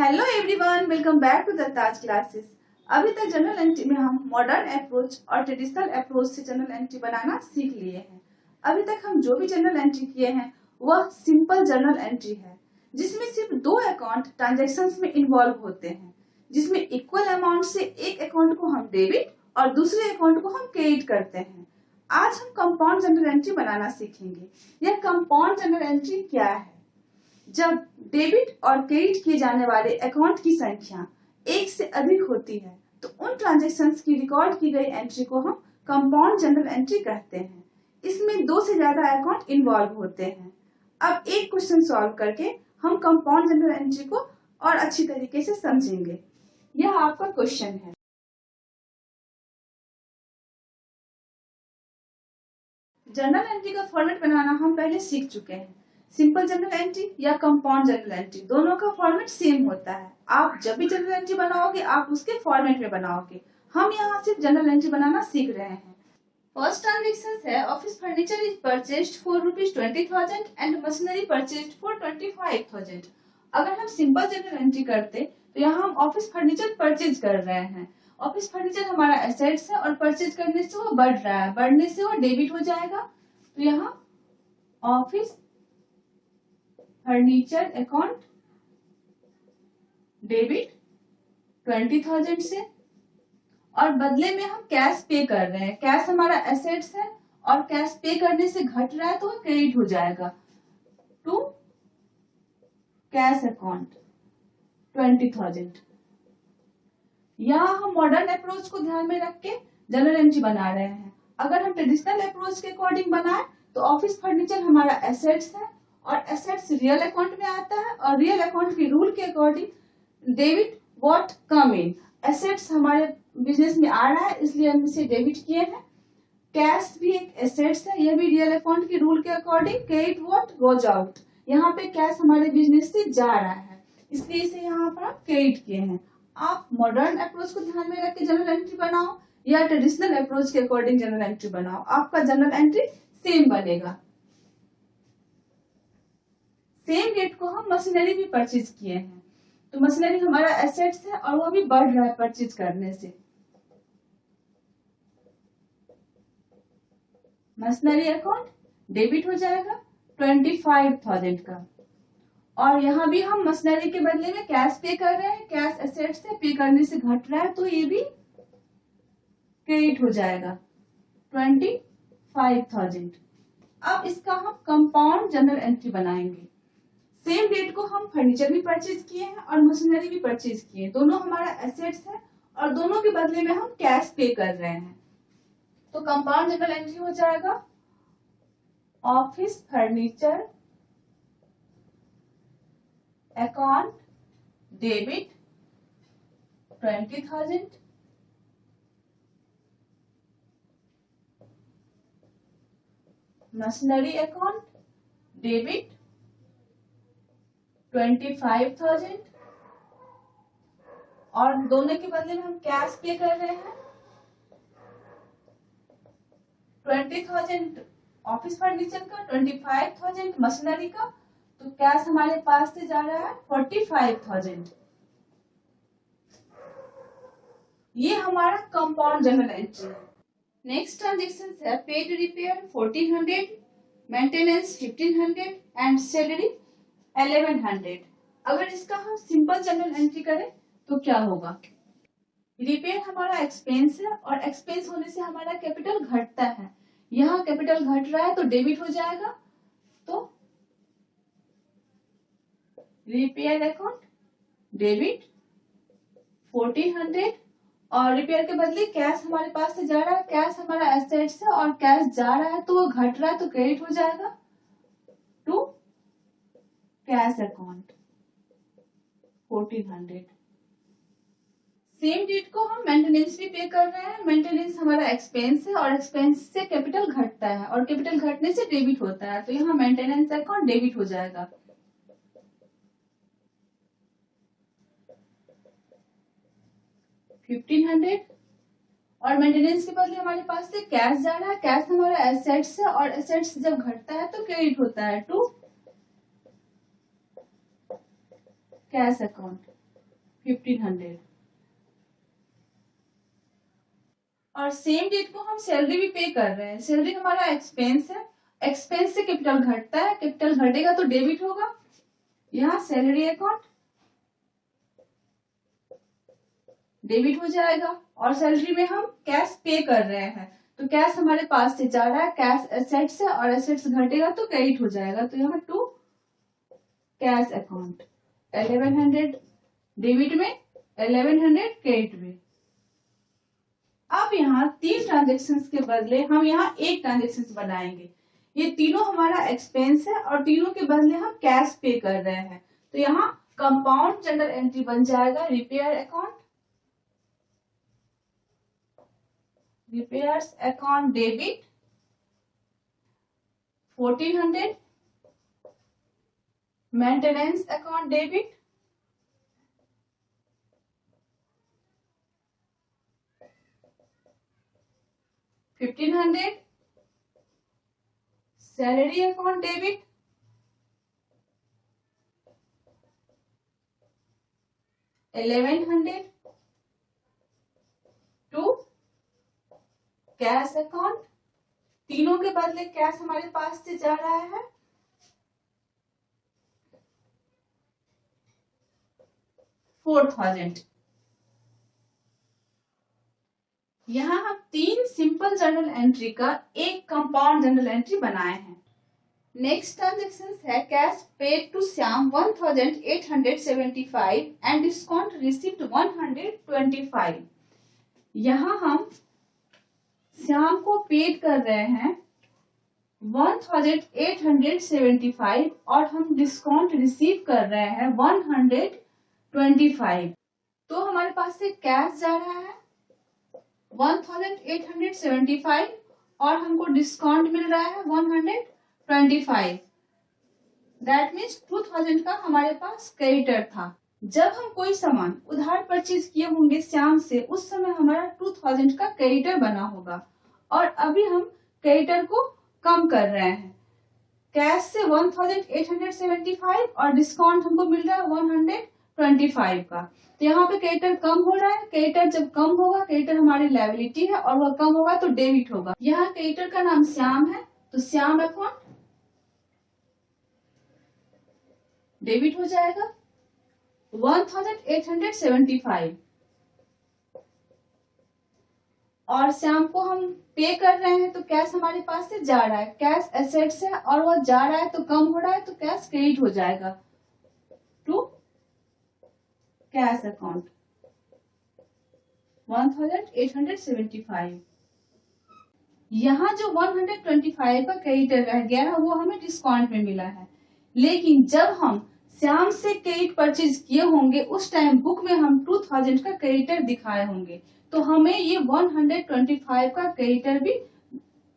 Hello everyone, welcome back to the Taj classes. अभी तक journal entry में हम मॉडर्न अप्रोच और ट्रेडिशनल अप्रोच से जनरल एंट्री बनाना सीख लिए हैं। अभी तक हम जो भी जनरल एंट्री किए हैं वह सिंपल जनरल एंट्री है, जिसमें सिर्फ दो अकाउंट ट्रांजेक्शन्स में इन्वॉल्व होते हैं, जिसमें इक्वल अमाउंट से एक अकाउंट को हम डेबिट और दूसरे अकाउंट को हम क्रेडिट करते हैं। आज हम कंपाउंड जनरल एंट्री बनाना सीखेंगे। यह कंपाउंड जनरल एंट्री क्या है? जब डेबिट और क्रेडिट किए जाने वाले अकाउंट की संख्या एक से अधिक होती है तो उन ट्रांजैक्शंस की रिकॉर्ड की गई एंट्री को हम कंपाउंड जनरल एंट्री कहते हैं। इसमें दो से ज्यादा अकाउंट इन्वॉल्व होते हैं। अब एक क्वेश्चन सॉल्व करके हम कंपाउंड जनरल एंट्री को और अच्छी तरीके से समझेंगे। यह आपका क्वेश्चन है। जनरल एंट्री का फॉर्मेट बनाना हम पहले सीख चुके हैं। सिंपल जनरल एंट्री या कंपाउंड जनरल एंट्री, दोनों का फॉर्मेट सेम होता है। आप जब भी जनरल एंट्री बनाओगे आप उसके फॉर्मेट में बनाओगे। हम यहाँ सिर्फ जनरल एंट्री बनाना सीख रहे हैं। फर्स्ट ट्रांजेक्शन है office furniture is purchased for ₹20,000 and machinery purchased for 25,000। अगर हम सिंपल जनरल एंट्री करते तो यहाँ हम ऑफिस फर्नीचर परचेज कर रहे हैं। ऑफिस फर्नीचर हमारा एसेट्स है और परचेज करने से वो बढ़ रहा है, बढ़ने से वो डेबिट हो जाएगा। तो यहाँ ऑफिस फर्नीचर अकाउंट डेबिट 20,000 से, और बदले में हम कैश पे कर रहे हैं। कैश हमारा एसेट्स है और कैश पे करने से घट रहा है तो क्रेडिट हो जाएगा टू कैश अकाउंट 20,000। यहाँ हम मॉडर्न अप्रोच को ध्यान में रख के जनरल एंट्री बना रहे हैं। अगर हम ट्रेडिशनल अप्रोच के अकॉर्डिंग बनाए तो ऑफिस फर्नीचर हमारा एसेट्स है और एसेट्स रियल अकाउंट में आता है, और रियल अकाउंट के रूल के according debit what come in. Assets हमारे बिजनेस में आ रहा है इसलिए हम इसे डेबिट किए हैं। कैश भी एक एसेट्स है, यह भी रियल अकाउंट के रूल के according credit what goes out. यहाँ पे कैश हमारे बिजनेस से जा रहा है इसलिए इसे यहाँ पर हम क्रेडिट किए हैं। आप मॉडर्न अप्रोच को ध्यान में रख के जनरल एंट्री बनाओ या ट्रेडिशनल अप्रोच के अकॉर्डिंग जनरल एंट्री बनाओ, आपका जनरल एंट्री सेम बनेगा। सेम डेट को हम मशीनरी भी परचेज किए हैं, तो मशीनरी हमारा एसेट्स है और वो भी बढ़ रहा है परचेज करने से। मशीनरी अकाउंट डेबिट हो जाएगा 25,000 का, और यहाँ भी हम मशीनरी के बदले में कैश पे कर रहे हैं। कैश एसेट्स से पे करने से घट रहा है तो ये भी क्रेडिट हो जाएगा 25,000। अब इसका हम कंपाउंड जनरल एंट्री बनाएंगे। सेम डेट को हम फर्नीचर भी परचेज किए हैं और मशीनरी भी परचेज किए हैं। दोनों हमारा एसेट्स है और दोनों के बदले में हम कैश पे कर रहे हैं, तो कंपाउंड जनरल एंट्री हो जाएगा office furniture account debit 20,000 machinery account debit 25,000, और दोनों के बदले में हम कैश पे कर रहे हैं 20,000 ऑफिस फर्नीचर का, 25,000 मशीनरी का। तो कैश हमारे पास से जा रहा है 45,000। ये हमारा कंपाउंड जनरल एंट्री है। नेक्स्ट ट्रांजेक्शन है paid repair 1,400, maintenance 1,500 and salary 1,100। अगर इसका हम सिंपल जनरल एंट्री करें तो क्या होगा? रिपेयर हमारा एक्सपेंस है और एक्सपेंस होने से हमारा कैपिटल घटता है। यहाँ कैपिटल घट रहा है तो डेबिट हो जाएगा, तो रिपेयर अकाउंट डेबिट 1,400, और रिपेयर के बदले कैश हमारे पास से जा रहा है। कैश हमारा एसेट्स है और कैश जा रहा है तो वो घट रहा है तो क्रेडिट हो जाएगा to cash account 1,400। Same date को हम मेंटेनेंस भी पे कर रहे हैं। मेंटेनेंस हमारा एक्सपेंस है और एक्सपेंस से कैपिटल घटता है और कैपिटल घटने से डेबिट होता है, तो यहाँ मेंटेनेंस अकाउंट डेबिट हो जाएगा 1,500, और मेंटेनेंस के बदले हमारे पास से कैश जा रहा है। कैश हमारा एसेट्स है और एसेट्स जब घटता है तो क्रेडिट होता है टू कैश अकाउंट 1500। और सेम डेट को हम सैलरी भी पे कर रहे हैं। सैलरी हमारा एक्सपेंस है, एक्सपेंस से कैपिटल घटता है, कैपिटल घटेगा तो डेबिट होगा। यहाँ सैलरी अकाउंट डेबिट हो जाएगा। और सैलरी में हम कैश पे कर रहे हैं, तो कैश हमारे पास से जा रहा है, कैश एसेट से, और एसेट्स घटेगा तो क्रेडिट हो जाएगा। तो यहाँ टू कैश अकाउंट 1100 डेबिट में, 1100 क्रेडिट में। अब यहाँ 3 ट्रांजेक्शन्स के बदले हम यहाँ एक ट्रांजेक्शन बनाएंगे। ये तीनों हमारा एक्सपेंस है और तीनों के बदले हम कैश पे कर रहे हैं। तो यहाँ कंपाउंड जनरल एंट्री बन जाएगा repair account, repairs account debit 1400, maintenance account debit 1500, salary account debit 1100 to cash account, तीनों के बदले कैश हमारे पास से जा रहा है 4000। यहाँ हम 3 सिंपल जर्नल एंट्री का एक कंपाउंड जर्नल एंट्री बनाए हैं। नेक्स्ट ट्रांजेक्शन है cash paid to Shyam 1875 and discount received 125। यहाँ हम श्याम को पेड कर रहे हैं 1875 और हम डिस्काउंट रिसीव कर रहे हैं 125। तो हमारे पास से कैश जा रहा है 1875 और हमको डिस्काउंट मिल रहा है 125। दैट मीन्स 2000 का हमारे पास क्रेडिटर था। जब हम कोई सामान उधार परचेज किए होंगे श्याम से, उस समय हमारा 2000 का क्रेडिटर बना होगा। और अभी हम क्रेडिटर को कम कर रहे हैं, कैश से 1875 और डिस्काउंट हमको मिल रहा है 125 का। तो यहाँ पे क्रेडिटर कम हो रहा है। क्रेडिटर जब कम होगा, क्रेडिटर हमारी लायबिलिटी है और वह कम होगा तो डेबिट होगा। यहाँ क्रेडिटर का नाम श्याम है तो श्याम अकाउंट डेबिट हो जाएगा 1875। और श्याम को हम पे कर रहे हैं तो कैश हमारे पास से जा रहा है, कैश एसेट्स है और वह जा रहा है तो कम हो रहा है तो कैश क्रेडिट हो जाएगा टू कैश अकाउंट 1875। यहाँ जो 125 का क्रेडिटर रह गया है वो हमें डिस्काउंट में मिला है, लेकिन जब हम श्याम से क्रेडिट परचेज किए होंगे उस टाइम बुक में हम 2000 का क्रेडिटर दिखाए होंगे, तो हमें ये 125 का क्रेडिटर भी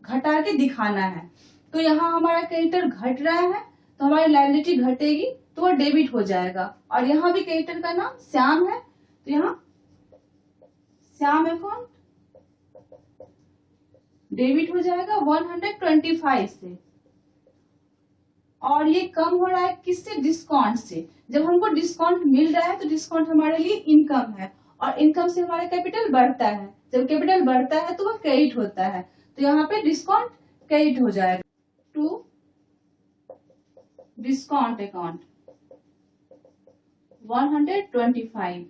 घटा के दिखाना है। तो यहाँ हमारा क्रेडिटर घट रहा है तो हमारी लायबिलिटी घटेगी तो वह डेबिट हो जाएगा। और यहाँ भी क्रेडिटर का नाम श्याम है तो यहाँ श्याम अकाउंट डेबिट हो जाएगा 125 से। और ये कम हो रहा है किससे? डिस्काउंट से। जब हमको डिस्काउंट मिल रहा है तो डिस्काउंट हमारे लिए इनकम है और इनकम से हमारा कैपिटल बढ़ता है। जब कैपिटल बढ़ता है तो वह क्रेडिट होता है, तो यहाँ पे डिस्काउंट क्रेडिट हो जाएगा टू डिस्काउंट अकाउंट 125।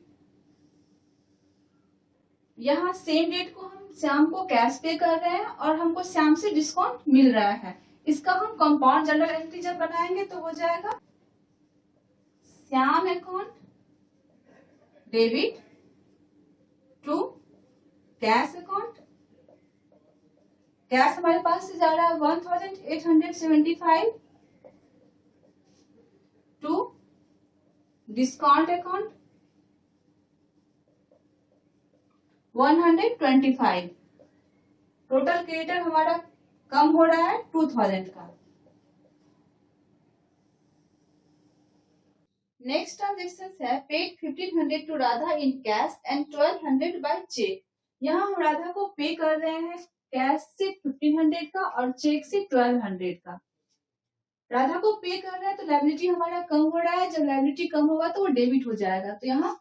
यहाँ सेम डेट को हम श्याम को कैश पे कर रहे हैं और हमको श्याम से डिस्काउंट मिल रहा है। इसका हम कंपाउंड जनरल एंट्री जब बनाएंगे तो हो जाएगा Shyam account debit to cash account. Cash हमारे पास से जा रहा है 1875 to discount account 125। Total creditor हमारा कम हो रहा है 2000 का। नेक्स्ट ट्रांजेक्शन है paid 1500 to Radha in cash and 1200 by cheque. यहाँ हम राधा को पे कर रहे हैं कैश से 1500 का और चेक से 1200 का। राधा को पे कर रहे हैं तो लायबिलिटी हमारा कम हो रहा है। जब लायबिलिटी कम होगा तो वो डेबिट हो जाएगा, तो यहाँ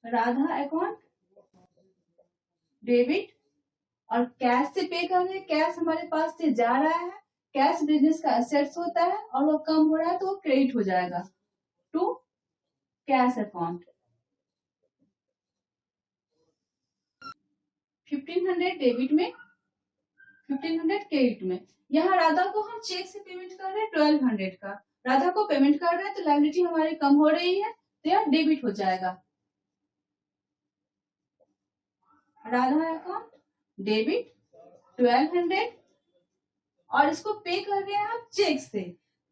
राधा अकाउंट डेबिट, और कैश से पे कर रहे हैं, कैश हमारे पास से जा रहा है, कैश बिजनेस का एसेट्स होता है और वो कम हो रहा है तो वो क्रेडिट हो जाएगा टू कैश अकाउंट। 1500 डेबिट में, 1500 क्रेडिट में। यहाँ राधा को हम चेक से पेमेंट कर रहे हैं 1200 का, राधा को पेमेंट कर रहे हैं तो लायबिलिटी हमारी कम हो रही है तो यह डेबिट हो जाएगा। राधा अकाउंट डेबिट 1200, और इसको पे कर रहे हैं हम चेक से,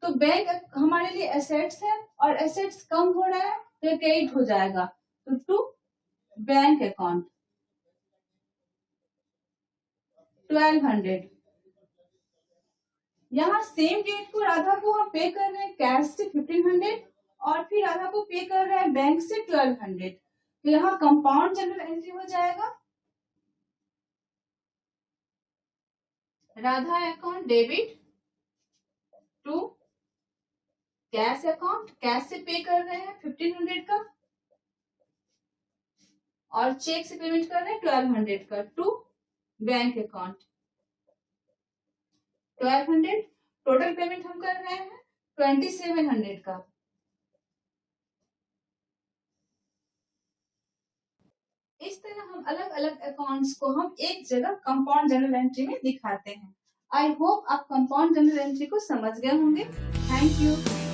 तो बैंक हमारे लिए एसेट्स है और एसेट्स कम हो रहा है तो क्रेडिट हो जाएगा, तो टू बैंक अकाउंट 1200। यहाँ सेम डेट को राधा को हम पे कर रहे हैं कैश से 1500 और फिर राधा को पे कर रहे हैं बैंक से 1200, तो यहाँ कंपाउंड जनरल एंट्री हो जाएगा। Radha account debit to cash account, cash से पे कर रहे हैं 1500 का और चेक से पेमेंट कर रहे हैं 1200 का, to bank account 1200। Total payment हम कर रहे हैं 2700 का। इस तरह हम अलग अलग अकाउंट्स को हम एक जगह कंपाउंड जनरल एंट्री में दिखाते हैं। आई होप आप कंपाउंड जनरल एंट्री को समझ गए होंगे। Thank you.